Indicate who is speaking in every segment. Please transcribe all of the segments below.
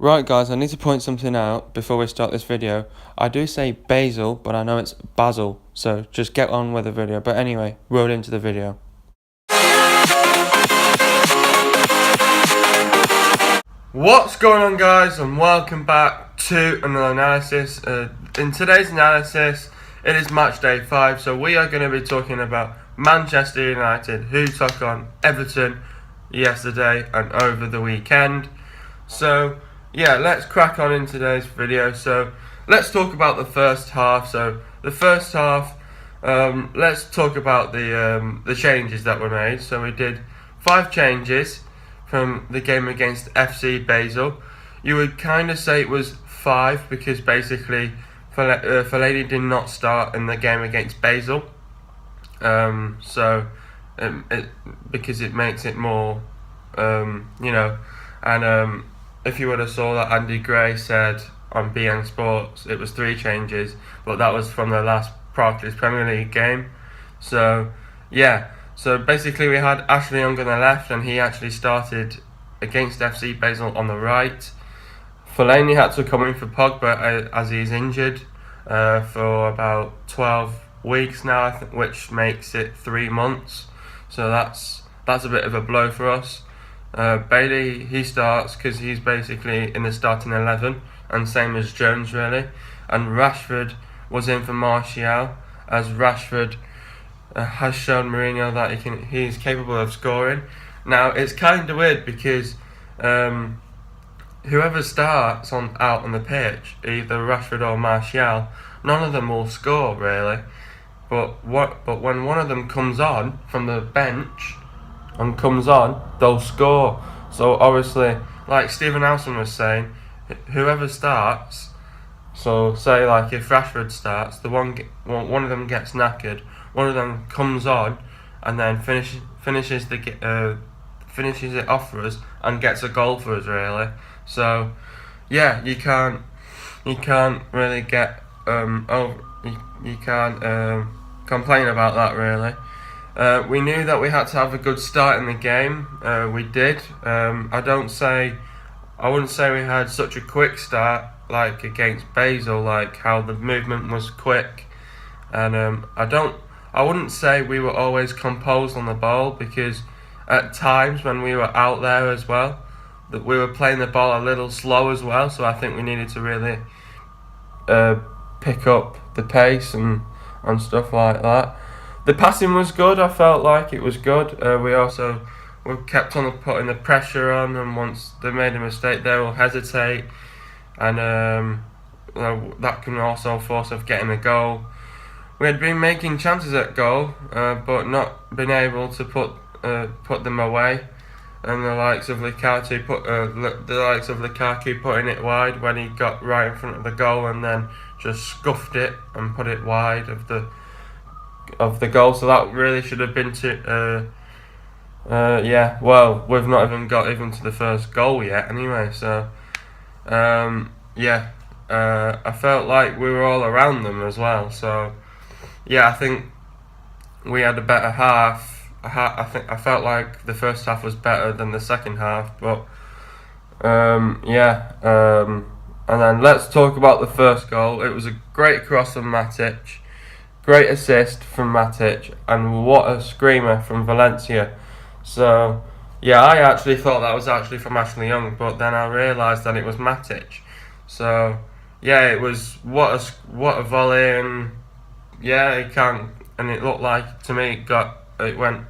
Speaker 1: Right guys, I need to point something out before we start this video. I do say basil, but I know it's basil, so just get on with the video. But anyway, roll into the video. What's going on guys, and welcome back to another analysis. In today's analysis, it is match day 5, so we are going to be talking about Manchester United, who took on Everton yesterday and over the weekend. So yeah, let's crack on in today's video. So let's talk about the first half. So the first half, let's talk about the changes that were made. So we did 5 changes from the game against FC Basel. You would kind of say it was 5 because basically Fellaini did not start in the game against Basel. Because it makes it more, if you would have saw that Andy Gray said on BN Sports it was 3 changes, but that was from the last Barclays Premier League game. So yeah, so basically we had Ashley Young on the left, and he actually started against FC Basel on the right. Fellaini had to come in for Pogba as he's injured for about 12 weeks now, I think, which makes it 3 months. So that's a bit of a blow for us. Bailey, he starts because he's basically in the starting 11, and same as Jones really. And Rashford was in for Martial, as Rashford has shown Mourinho that he's capable of scoring. Now it's kind of weird because whoever starts out on the pitch, either Rashford or Martial, none of them will score really. But when one of them comes on from the bench and comes on, they'll score. So obviously, like Stephen Alson was saying, whoever starts, so say like if Rashford starts, one of them gets knackered, one of them comes on and then finishes it off for us and gets a goal for us really. So yeah, you can't really get you can't complain about that really. We knew that we had to have a good start in the game. We did. I wouldn't say we had such a quick start like against Basel, like how the movement was quick, and I wouldn't say we were always composed on the ball, because at times when we were out there as well, that we were playing the ball a little slow as well. So I think we needed to really pick up the pace and stuff like that. The passing was good. I felt like it was good. We kept on putting the pressure on, and once they made a mistake, they will hesitate, and that can also force us getting a goal. We had been making chances at goal, but not been able to put them away. And the likes of Lukaku putting it wide when he got right in front of the goal, and then just scuffed it and put it wide of the goal. So that really should have been we've not even got to the first goal yet anyway. So I felt like we were all around them as well. So yeah, I think we had a better half. I felt like the first half was better than the second half, but and then let's talk about the first goal. It was a great cross from Matic, great assist from Matic, and what a screamer from Valencia. So yeah, I actually thought that was actually from Ashley Young, but then I realised that it was Matic. So yeah, it was what a volley, and yeah, it looked like to me it went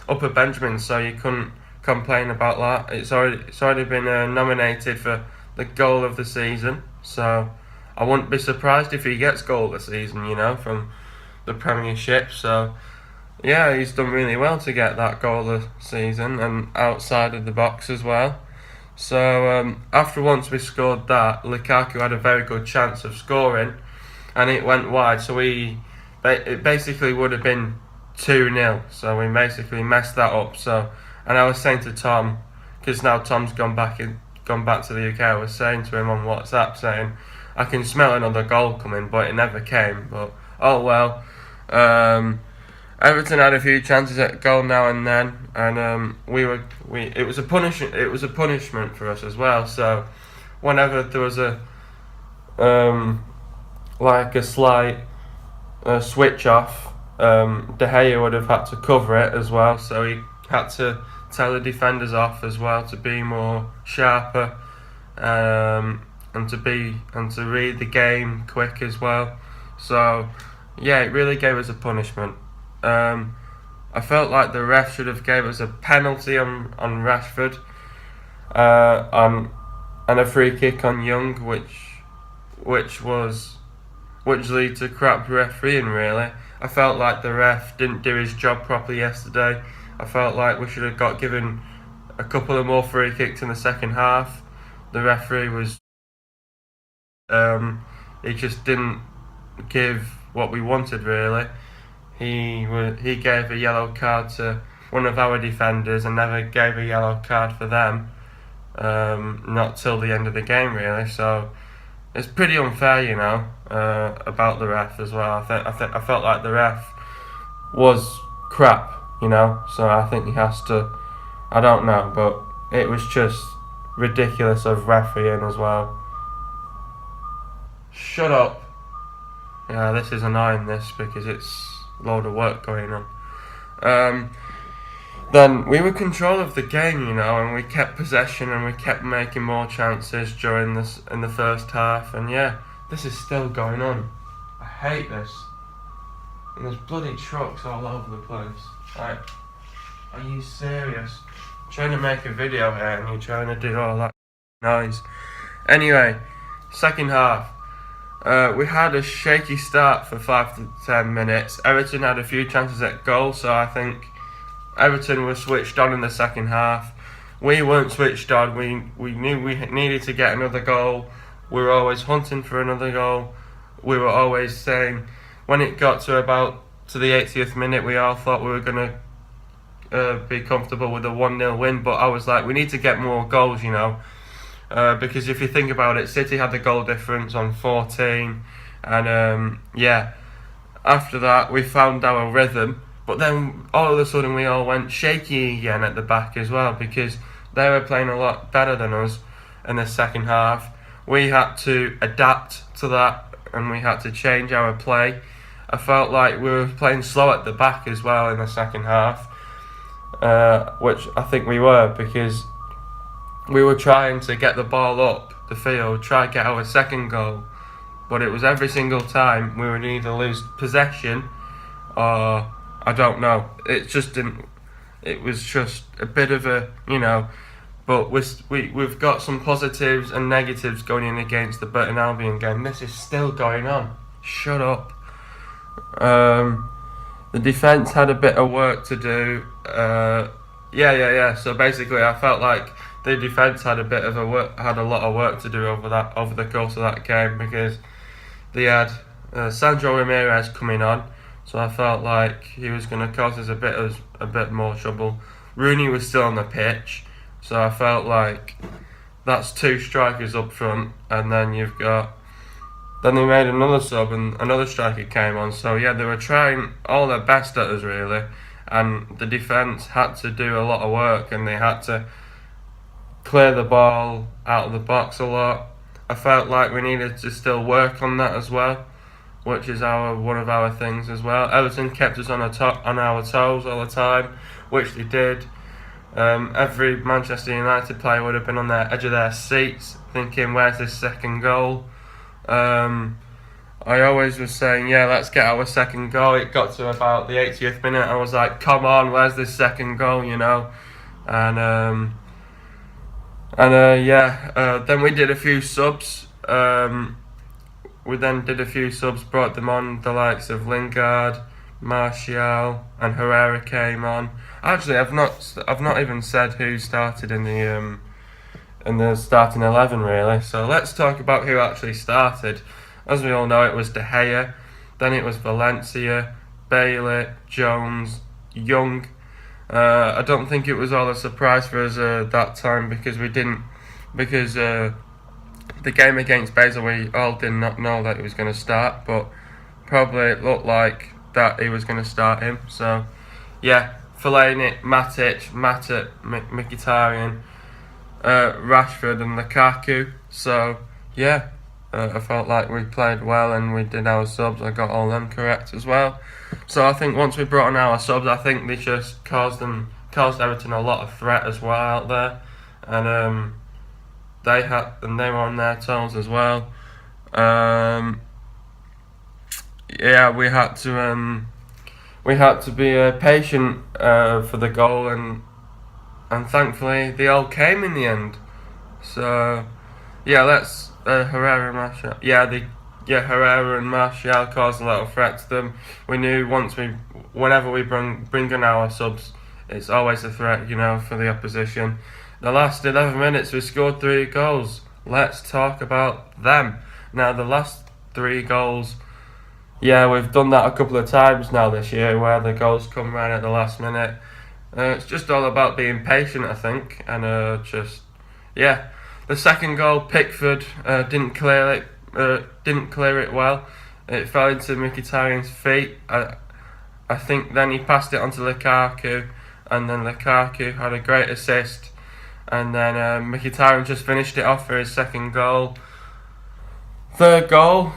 Speaker 1: upper Benjamin, so you couldn't complain about that. It's already been nominated for the goal of the season, so I wouldn't be surprised if he gets goal of the season, from the Premiership. So yeah, he's done really well to get that goal of the season, and outside of the box as well. So once we scored that, Lukaku had a very good chance of scoring, and it went wide, so it basically would have been 2-0, so we basically messed that up. So, and I was saying to Tom, because now Tom's gone back to the UK, I was saying to him on WhatsApp, saying I can smell another goal coming, but it never came. But oh well. Everton had a few chances at goal now and then, and it was a punishment for us as well. So whenever there was a like a slight switch off, De Gea would have had to cover it as well. So he had to tell the defenders off as well to be more sharper, and to read the game quick as well. So yeah, it really gave us a punishment. I felt like the ref should have gave us a penalty on Rashford, and a free kick on Young, which lead to crap refereeing really. I felt like the ref didn't do his job properly yesterday. I felt like we should have got given a couple of more free kicks in the second half. The referee was he just didn't give what we wanted really. He gave a yellow card to one of our defenders and never gave a yellow card for them. Not till the end of the game really. So it's pretty unfair, you know, about the ref as well. I felt like the ref was crap, you know. So I think he has to. I don't know, but it was just ridiculous of refereeing as well. Shut up. Yeah, this is annoying. This because it's a load of work going on. Then we were control of the game, you know, and we kept possession and we kept making more chances during this in the first half. And yeah, this is still going on. I hate this. And there's bloody trucks all over the place. Like, are you serious? I'm trying to make a video here and you're trying to do all that noise. Anyway, second half. We had a shaky start for 5 to 10 minutes. Everton had a few chances at goal, so I think Everton were switched on in the second half. We weren't switched on. We knew we needed to get another goal. We were always hunting for another goal. We were always saying, when it got to the 80th minute, we all thought we were going to be comfortable with a 1-0 win. But I was like, we need to get more goals, you know. Because if you think about it, City had the goal difference on 14. And yeah, after that, we found our rhythm. But then all of a sudden we all went shaky again at the back as well because they were playing a lot better than us in the second half. We had to adapt to that and we had to change our play. I felt like we were playing slow at the back as well in the second half, which I think we were because we were trying to get the ball up the field, try to get our second goal. But it was every single time we would either lose possession or I don't know. It just didn't. It was just a bit of a, you know. But we've got some positives and negatives going in against the Burton Albion game. This is still going on. Shut up. The defence had a bit of work to do. Yeah. So basically, I felt like the defence had a lot of work to do over the course of that game because they had Sandro Ramirez coming on. So I felt like he was going to cause us a bit more trouble. Rooney was still on the pitch, so I felt like that's two strikers up front, and then then they made another sub and another striker came on. So yeah, they were trying all their best at us really, and the defence had to do a lot of work, and they had to clear the ball out of the box a lot. I felt like we needed to still work on that as well, which is one of our things as well. Everton kept us on our toes all the time, which they did. Every Manchester United player would have been on the edge of their seats, thinking, "Where's this second goal?" I always was saying, "Yeah, let's get our second goal." It got to about the 80th minute, I was like, "Come on, where's this second goal?" You know, and then we did a few subs. Brought them on. The likes of Lingard, Martial, and Herrera came on. Actually, I've not even said who started in the starting 11 really. So let's talk about who actually started. As we all know, it was De Gea, then it was Valencia, Bailey, Jones, Young. I don't think it was all a surprise for us that time because the game against Basel, we all did not know that he was going to start, but probably it looked like that he was going to start him. So, yeah, Fellaini, Matic, Mkhitaryan, Rashford and Lukaku So yeah, I felt like we played well and we did our subs. I got all them correct as well. So I think once we brought on our subs, I think they just caused Everton a lot of threat as well out there, and they were on their toes as well. Yeah, we had to be patient for the goal, and thankfully they all came in the end. So yeah, let's Herrera and Martial. Herrera and Martial caused a little threat to them. We knew whenever we bring in our subs, it's always a threat, for the opposition. The last 11 minutes, we scored 3 goals. Let's talk about them. Now, the last 3 goals, yeah, we've done that a couple of times now this year, where the goals come right at the last minute. It's just all about being patient, I think, and The second goal, Pickford didn't clear it well. It fell into Mkhitaryan's feet. I think then he passed it onto Lukaku, and then Lukaku had a great assist, and then Mkhitaryan just finished it off for his second goal. Third goal,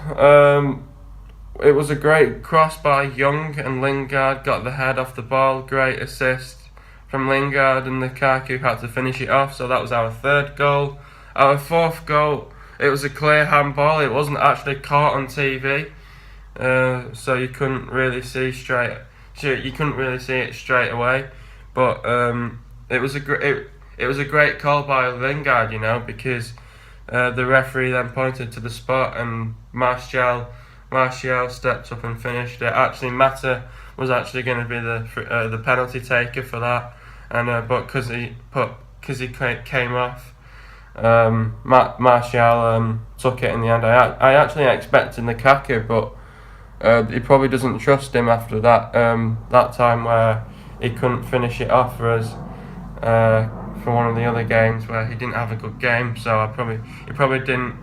Speaker 1: it was a great cross by Young, and Lingard got the head off the ball. Great assist from Lingard, and Lukaku had to finish it off. So that was our third goal. Our fourth goal, it was a clear handball. It wasn't actually caught on TV, so you couldn't really see it straight away. But it was a great call by Lingard, because the referee then pointed to the spot, and Martial stepped up and finished it. Actually, Mata was actually going to be the penalty taker for that, and but because he came off, Martial took it in the end. I actually expected Lukaku, but he probably doesn't trust him after that time where he couldn't finish it off for us for one of the other games where he didn't have a good game. So he probably didn't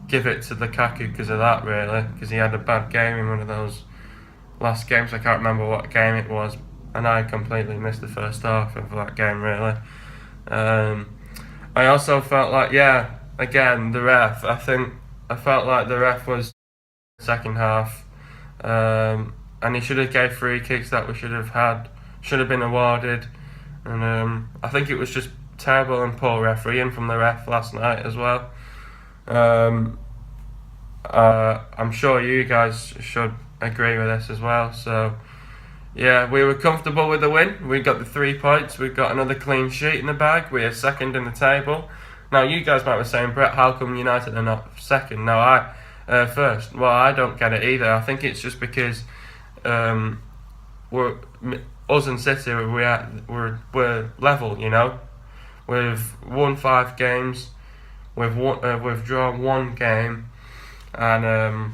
Speaker 1: give it to Lukaku because of that, really, because he had a bad game in one of those last games. I can't remember what game it was, and I completely missed the first half of that game, really. I also felt like, again, the ref. I felt like the ref was second half, and he should have gave free kicks that we should have been awarded, and I think it was just terrible and poor refereeing from the ref last night as well. I'm sure you guys should agree with this as well. So yeah, we were comfortable with the win. We got the 3 points. We got another clean sheet in the bag. We are second in the table. Now you guys might be saying, Brett, how come United are not second? No, first. Well, I don't get it either. I think it's just because us and City we're level. We've won 5 games. We've drawn 1 game, and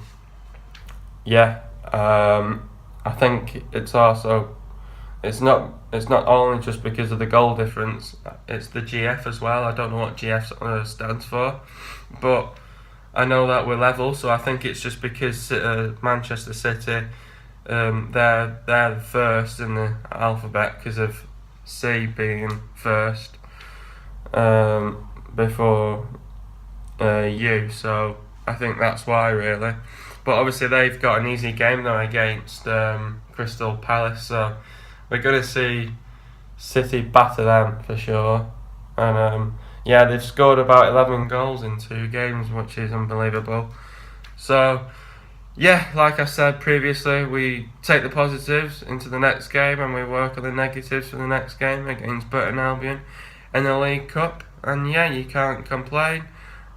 Speaker 1: I think it's not only just because of the goal difference. It's the GF as well. I don't know what GF stands for, but I know that we're level. So I think it's just because Manchester City, they're the first in the alphabet because of C being first before U. So I think that's why, really. But obviously they've got an easy game though against Crystal Palace, so we're going to see City batter them for sure. And they've scored about 11 goals in 2 games, which is unbelievable. So yeah, like I said previously, we take the positives into the next game and we work on the negatives for the next game against Burton Albion in the League Cup. And yeah, you can't complain.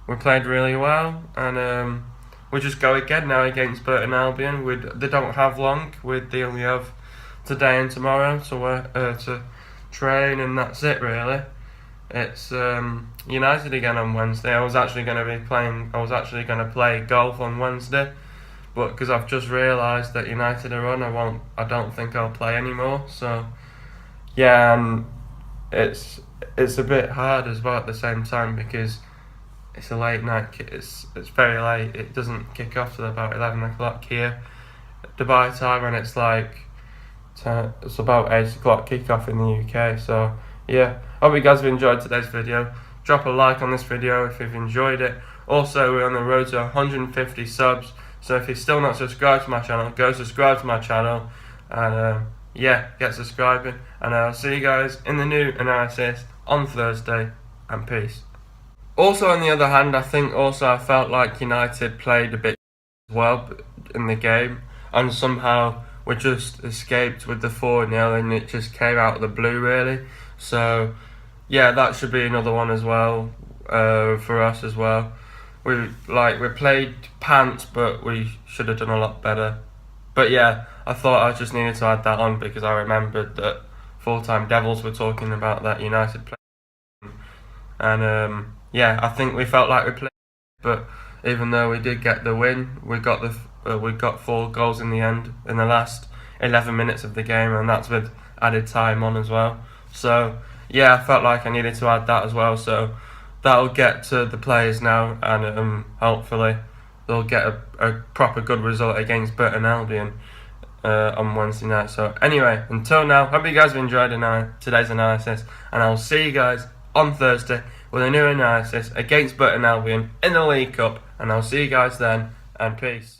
Speaker 1: We played really well, and we just go again now against Burton Albion. They don't have long. They only have today and tomorrow to train, and that's it, really. It's United again on Wednesday. I was actually going to play golf on Wednesday, but because I've just realised that United are on, I don't think I'll play anymore. So yeah, and it's a bit hard as well at the same time because it's a late night. It's very late. It doesn't kick off till about 11 o'clock here, Dubai time, and it's about 8 o'clock kick off in the UK. So yeah, hope you guys have enjoyed today's video. drop a like on this video if you've enjoyed it. Also, we're on the road to 150 subs, so if you're still not subscribed to my channel, go subscribe to my channel, and yeah, get subscribing, and I'll see you guys in the new analysis on Thursday, and peace. Also, on the other hand, I felt like United played a bit well in the game, and somehow we just escaped with the 4-0, and it just came out of the blue, really. So yeah, that should be another one as well, for us as well. We played pants, but we should have done a lot better. But yeah, I thought I just needed to add that on because I remembered that full-time Devils were talking about that United play, and yeah, I think we felt like we played, but even though we did get the win, we got 4 goals in the end in the last 11 minutes of the game, and that's with added time on as well. So yeah, I felt like I needed to add that as well. So that'll get to the players now, and hopefully they'll get a proper good result against Burton Albion on Wednesday night. So anyway, until now, hope you guys have enjoyed today's analysis, and I'll see you guys on Thursday with a new analysis against Burton Albion in the League Cup, and I'll see you guys then, and peace.